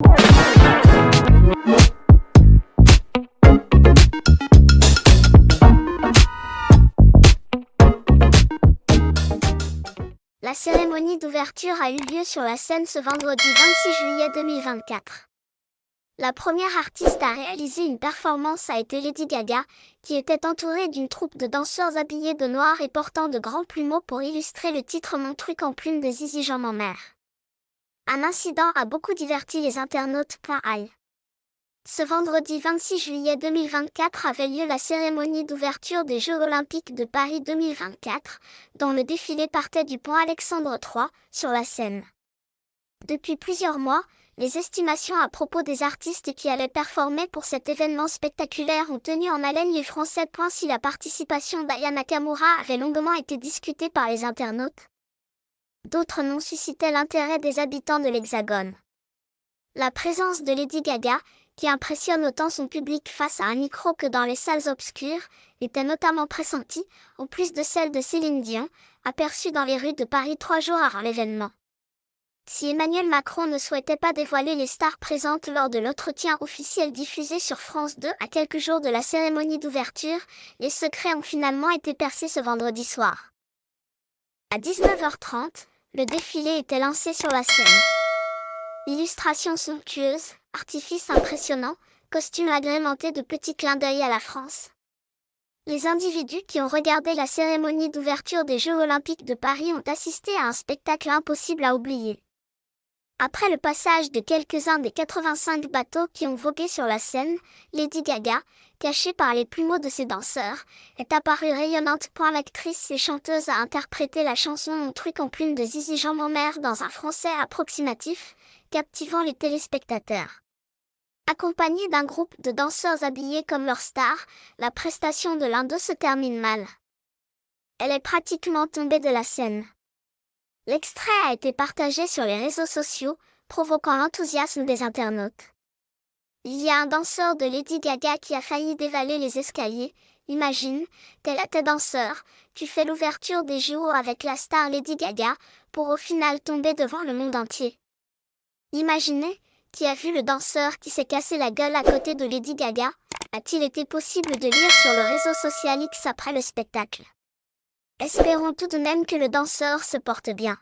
La cérémonie d'ouverture a eu lieu sur la scène ce vendredi 26 juillet 2024. La première artiste à réaliser une performance a été Lady Gaga, qui était entourée d'une troupe de danseurs habillés de noir et portant de grands plumeaux pour illustrer le titre Mon truc en plume de Zizi Jean en mer. Un incident a beaucoup diverti les internautes. Ce vendredi 26 juillet 2024 avait lieu la cérémonie d'ouverture des Jeux Olympiques de Paris 2024, dont le défilé partait du pont Alexandre III, sur la Seine. Depuis plusieurs mois, les estimations à propos des artistes qui allaient performer pour cet événement spectaculaire ont tenu en haleine les Français. Si la participation d'Aya Nakamura avait longuement été discutée par les internautes, d'autres noms suscitaient l'intérêt des habitants de l'Hexagone. La présence de Lady Gaga, qui impressionne autant son public face à un micro que dans les salles obscures, était notamment pressentie, en plus de celle de Céline Dion, aperçue dans les rues de Paris 3 jours avant l'événement. Si Emmanuel Macron ne souhaitait pas dévoiler les stars présentes lors de l'entretien officiel diffusé sur France 2 à quelques jours de la cérémonie d'ouverture, les secrets ont finalement été percés ce vendredi soir. À 19h30, le défilé était lancé sur la scène. Illustrations somptueuses, artifices impressionnants, costumes agrémentés de petits clins d'œil à la France. Les individus qui ont regardé la cérémonie d'ouverture des Jeux Olympiques de Paris ont assisté à un spectacle impossible à oublier. Après le passage de quelques-uns des 85 bateaux qui ont vogué sur la scène, Lady Gaga, cachée par les plumeaux de ses danseurs, est apparue rayonnante. L'actrice et chanteuse a interprété la chanson Mon truc en plume de Zizi Jean en mer dans un français approximatif, captivant les téléspectateurs. Accompagnée d'un groupe de danseurs habillés comme leurs stars, la prestation de l'un d'eux se termine mal. Elle est pratiquement tombée de la scène. L'extrait a été partagé sur les réseaux sociaux, provoquant l'enthousiasme des internautes. Il y a un danseur de Lady Gaga qui a failli dévaler les escaliers. Imagine, tel est tes danseur, tu fais l'ouverture des JO avec la star Lady Gaga, pour au final tomber devant le monde entier. Imaginez, qui a vu le danseur qui s'est cassé la gueule à côté de Lady Gaga? A-t-il été possible de lire sur le réseau social X après le spectacle? Espérons tout de même que le danseur se porte bien.